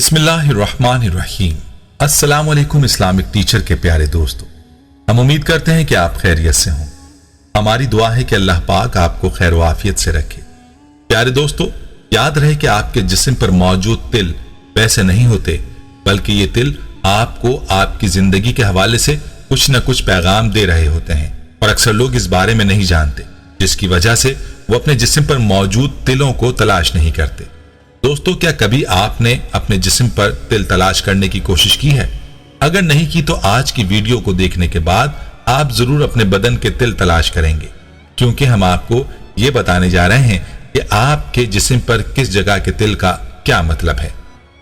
बिस्मिल्लाहिर्रहमानिर्रहीम। अस्सलाम वालेकुम इस्लामिक टीचर के प्यारे दोस्तों, हम उम्मीद करते हैं कि आप खैरियत से हों। हमारी दुआ है कि अल्लाह पाक आपको खैर व आफियत से रखे। प्यारे दोस्तों, याद रहे कि आपके जिस्म पर मौजूद तिल वैसे नहीं होते, बल्कि ये तिल आपको आपकी जिंदगी के हवाले से कुछ न कुछ पैगाम दे रहे होते हैं और अक्सर लोग इस बारे में नहीं जानते, जिसकी वजह से वो अपने जिस्म पर मौजूद तिलों को तलाश नहीं करते। दोस्तों, क्या कभी आपने अपने जिस्म पर तिल तलाश करने की कोशिश की है? अगर नहीं की तो आज की वीडियो को देखने के बाद आप जरूर अपने बदन के तिल तलाश करेंगे, क्योंकि हम आपको ये बताने जा रहे हैं कि आपके जिस्म पर किस जगह के तिल का क्या मतलब है।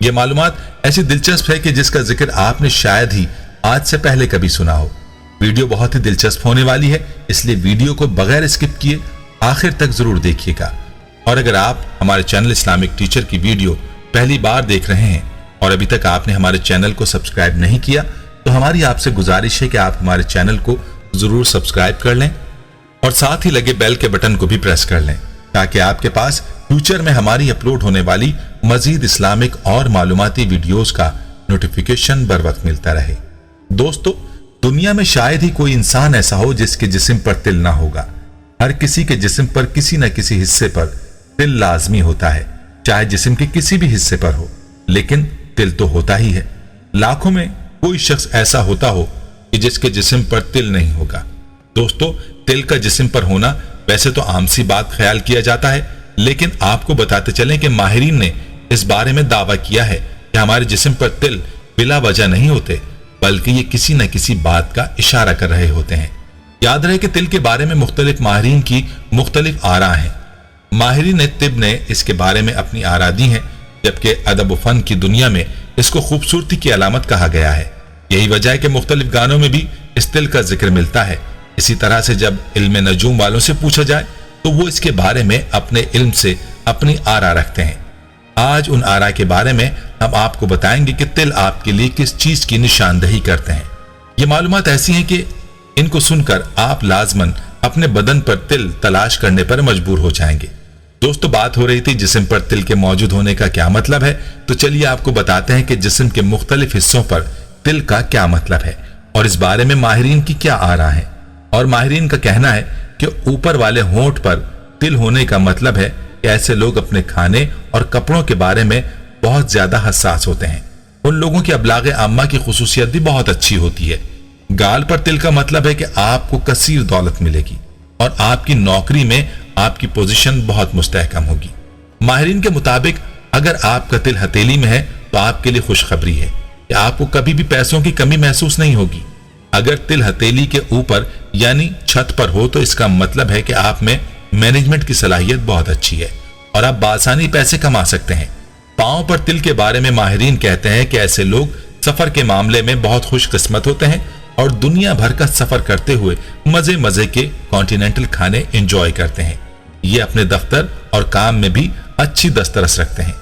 ये मालूमात ऐसी दिलचस्प है कि जिसका जिक्र आपने शायद ही आज से पहले कभी सुना हो। वीडियो बहुत ही दिलचस्प होने वाली है, इसलिए वीडियो को बगैर स्किप किए आखिर तक जरूर देखिएगा। और अगर आप हमारे चैनल इस्लामिक टीचर की वीडियो पहली बार देख रहे हैं और अभी तक आपने हमारे चैनल को सब्सक्राइब नहीं किया, तो हमारी आपसे गुजारिश है कि आप हमारे चैनल को जरूर सब्सक्राइब कर लें और साथ ही लगे बेल के बटन को भी प्रेस कर लें, ताकि आपके पास फ्यूचर में हमारी अपलोड होने वाली मजीद इस्लामिक और मालूमाती वीडियोस का नोटिफिकेशन बर वक्त मिलता रहे। दोस्तों, दुनिया में शायद ही कोई इंसान ऐसा हो जिसके जिस्म पर तिल ना होगा। हर किसी के जिस्म पर किसी न किसी हिस्से पर तिल लाजमी होता है, चाहे जिस्म के किसी भी हिस्से पर हो, लेकिन तिल तो होता ही है। लाखों में कोई शख्स ऐसा होता हो कि जिसके जिस्म पर तिल नहीं होगा। दोस्तों, तिल का जिस्म पर होना वैसे तो आम सी बात ख्याल किया जाता है, लेकिन आपको बताते चलें कि माहिरीन ने इस बारे में दावा किया है कि हमारे जिस्म पर तिल बिला वजह नहीं होते, बल्कि ये किसी न किसी बात का इशारा कर रहे होते हैं। याद रहे कि तिल के बारे में मुख्तलिफ माहिरीन की मुख्तलिफ आरा हैं। माहिरीन तिब ने इसके बारे में अपनी आरा दी है, जबकि अदब व फन की दुनिया में इसको खूबसूरती की अलामत कहा गया है। यही वजह है कि मुख्तलिफ गानों में भी इस तिल का जिक्र मिलता है। इसी तरह से जब इल्म नजूम वालों से पूछा जाए तो वो इसके बारे में अपने इल्म से अपनी आरा रखते हैं। आज उन आरा के बारे में हम आपको बताएंगे कि तिल आपके लिए किस चीज की निशानदही करते हैं। ये मालूमात ऐसी हैं कि इनको सुनकर आप लाजमन अपने बदन पर तिल तलाश करने पर मजबूर हो जाएंगे। दोस्तों, बात हो रही थी जिस्म पर तिल के मौजूद होने का क्या मतलब है, तो चलिए आपको बताते हैं कि जिस्म के मुख्तलिफ हिस्सों पर तिल का क्या मतलब है और इस बारे में माहिरीन की क्या आरा है। और माहिरीन का कहना है कि ऊपर वाले होंठ पर तिल होने का मतलब है कि ऐसे लोग अपने खाने और कपड़ों के बारे में बहुत ज्यादा हसास होते हैं। उन लोगों की अबलाग आम्मा की खुसूसियत भी बहुत अच्छी होती है। गाल पर तिल का मतलब है कि आपको कसीर दौलत मिलेगी और आपकी नौकरी में आपकी पोजीशन बहुत मुस्तहकम होगी। माहिरीन के मुताबिक अगर आपका तिल हथेली में है तो आपके लिए खुशखबरी है कि आपको कभी भी पैसों की कमी महसूस नहीं होगी। अगर तिल हथेली के ऊपर यानी छत पर हो तो इसका मतलब है कि आप में मैनेजमेंट की सलाहियत बहुत अच्छी है और आप बासानी पैसे कमा सकते हैं। पांव पर तिल के बारे में माहिरीन कहते हैं कि ऐसे लोग सफर के मामले में बहुत खुशकिस्मत होते हैं और दुनिया भर का सफर करते हुए मजे मजे के कॉन्टिनेंटल खाने एंजॉय करते हैं। ये अपने दफ्तर और काम में भी अच्छी दस्तरस रखते हैं।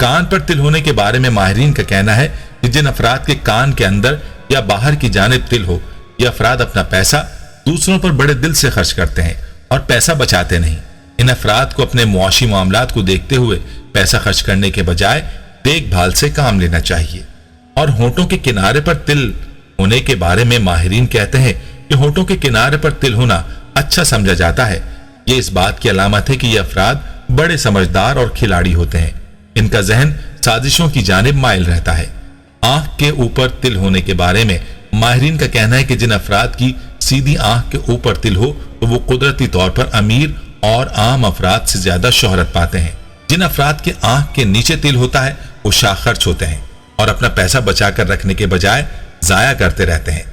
कान पर तिल होने के बारे में माहिरीन का कहना है कि जिन अफराद के कान के अंदर या बाहर की जानिब तिल हो, ये अफराद अपना पैसा दूसरों पर बड़े दिल से खर्च करते हैं और पैसा बचाते नहीं। इन अफराद को अपने मुआशी मामलात को देखते हुए पैसा खर्च करने के बजाय देखभाल से काम लेना चाहिए। और होंठों के किनारे पर तिल होने के बारे में माहिरीन कहते हैं कि होंठों के किनारे पर तिल होना अच्छा समझा जाता है। ये इस बात की अलामत है कि ये अफराद बड़े समझदार और खिलाड़ी होते हैं। इनका जहन साजिशों की जानिब माइल रहता है। आंख के ऊपर तिल होने के बारे में माहिरीन का कहना है कि जिन अफराद की सीधी आंख के ऊपर तिल हो तो वो कुदरती तौर पर अमीर और आम अफराद से ज्यादा शोहरत पाते हैं। जिन अफराद के आंख के नीचे तिल होता है वो शाखर्च होते हैं और अपना पैसा बचाकर रखने के बजाय जाया करते रहते हैं।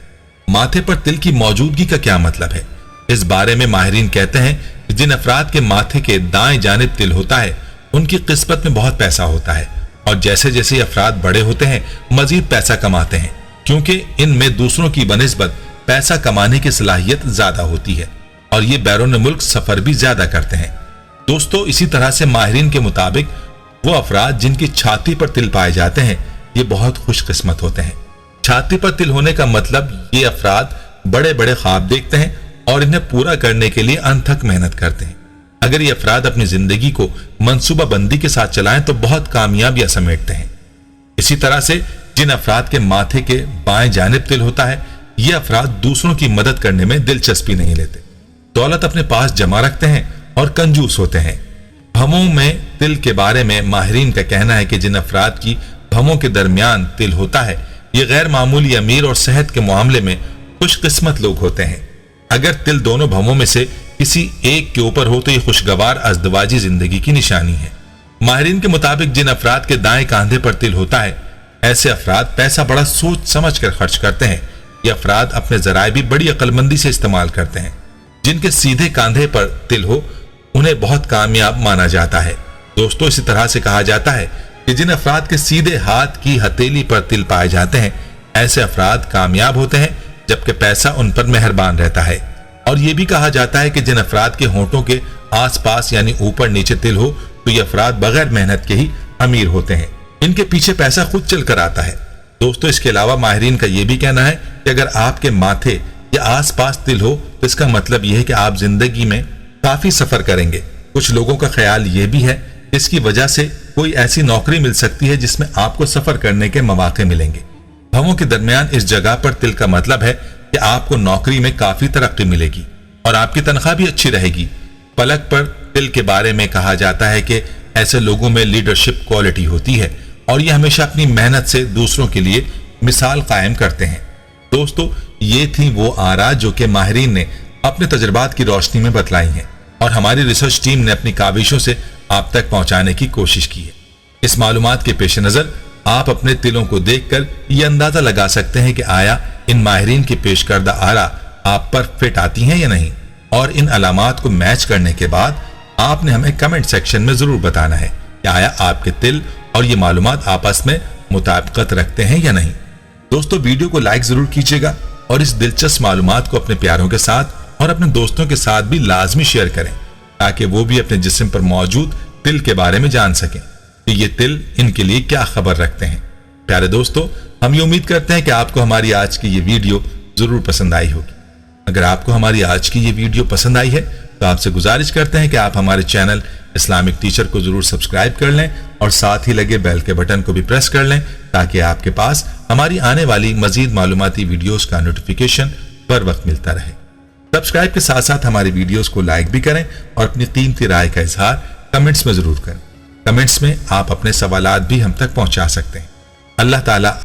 माथे पर तिल की मौजूदगी का क्या मतलब है? इस बारे में माहिरीन कहते हैं कि जिन अफराद के माथे के दाएं जानिब तिल होता है उनकी किस्मत में बहुत पैसा होता है और जैसे जैसे अफराद बड़े होते हैं मजीद पैसा कमाते हैं, क्योंकि इनमें दूसरों की बनिस्बत पैसा कमाने की सलाहियत ज्यादा होती है और ये बैरून मुल्क सफर भी ज्यादा करते हैं। दोस्तों, इसी तरह से माहिरीन के मुताबिक वो अफराद जिनकी छाती पर तिल पाए जाते हैं ये बहुत खुशकिस्मत होते हैं। छाती पर तिल होने का मतलब ये अफराद बड़े बड़े ख्वाब देखते हैं और इन्हें पूरा करने के लिए अनथक मेहनत करते हैं। अगर ये अफराद अपनी जिंदगी को मंसूबा बंदी के साथ चलाएं तो बहुत कामयाबियां समेटते हैं। इसी तरह से जिन अफराद के माथे के बाएं जानिब तिल होता है, ये अफराद दूसरों की मदद करने में दिलचस्पी नहीं लेते, दौलत अपने पास जमा रखते हैं और कंजूस होते हैं। भवों में तिल के बारे में माहिरीन का कहना है कि जिन अफराद की भवों के दरमियान तिल होता है, ये गैर मामूली अमीर और सेहत के मामले में खुशकिस्मत लोग होते हैं। अगर तिल दोनों भवों में से किसी एक के ऊपर हो तो ये खुशगवार अज़दवाजी जिंदगी की निशानी है। माहिरीन के मुताबिक जिन अफराद के दाएं कांधे पर तिल होता है, ऐसे अफराद पैसा बड़ा सोच समझ कर खर्च करते हैं। ये अफराद अपने जराए भी बड़ी अक्लमंदी से इस्तेमाल करते हैं। जिनके सीधे कांधे पर तिल हो, उन्हें बहुत कामयाब माना जाता है। दोस्तों, इसी तरह से कहा जाता है कि जिन अफराद के सीधे हाथ की हथेली पर तिल पाए जाते हैं, ऐसे अफराद कामयाब होते हैं, जबकि पैसा उन पर मेहरबान रहता है। और ये भी कहा जाता है कि जिन अफराद के होंठों के आसपास यानी ऊपर नीचे तिल हो, तो ये अफराद बगैर मेहनत के ही अमीर होते हैं। इनके पीछे पैसा खुद चल कर आता है। दोस्तों, इसके अलावा माहिरीन का यह भी कहना है कि अगर आपके माथे या आसपास तिल हो, तो इसका मतलब यह है कि आप जिंदगी में काफी सफर करेंगे। कुछ लोगों का ख्याल यह भी है कि इसकी वजह से कोई ऐसी नौकरी मिल सकती है जिसमें आपको सफर करने के मौके मिलेंगे। भवों के दरमियान इस जगह पर तिल का मतलब है कि आपको नौकरी में काफी तरक्की मिलेगी और आपकी तनख्वाह भी अच्छी रहेगी। पलक पर तिल के बारे में कहा जाता है कि ऐसे लोगों में लीडरशिप क्वालिटी होती है और ये हमेशा अपनी मेहनत से दूसरों के लिए मिसाल कायम करते हैं। दोस्तों, ये थी वो आरा जो कि माहिरीन ने अपने तजुर्बात की रोशनी में बतलाई हैं और हमारी रिसर्च टीम ने अपनी काविशों से आप तक पहुंचाने की कोशिश की है। इस मालूमात के पेश नजर आप अपने तिलों को देखकर यह अंदाजा लगा सकते हैं कि आया इन माहिरीन की पेश करदा आरा आप पर फिट आती हैं या नहीं, और इन अलामात को मैच करने के बाद आपने हमें कमेंट सेक्शन में जरूर बताना है कि आया आपके तिल और ये मालूमात आपस में मुताबिकत रखते हैं या नहीं। दोस्तों, वीडियो को लाइक जरूर कीजिएगा और इस दिलचस्प मालूमात को अपने प्यारों के साथ और अपने दोस्तों के साथ भी लाजमी शेयर करें, ताकि वो भी अपने जिस्म पर मौजूद तिल के बारे में जान सकें कि ये तिल इनके लिए क्या खबर रखते हैं। प्यारे दोस्तों, हम ये उम्मीद करते हैं कि आपको हमारी आज की ये वीडियो जरूर पसंद आई होगी। अगर आपको हमारी आज की ये वीडियो पसंद आई है तो आपसे गुजारिश करते हैं कि आप हमारे चैनल इस्लामिक टीचर को जरूर सब्सक्राइब कर लें और साथ ही लगे बेल के बटन को भी प्रेस कर लें, ताकि आपके पास हमारी आने वाली मजीद मालूमाती वीडियोस का नोटिफिकेशन पर वक्त मिलता रहे। सब्सक्राइब के साथ साथ हमारी वीडियोस को लाइक भी करें और अपनी कीमती राय का इजहार कमेंट्स में जरूर करें। कमेंट्स में आप अपने सवालात भी हम तक पहुंचा सकते हैं। अल्लाह ताला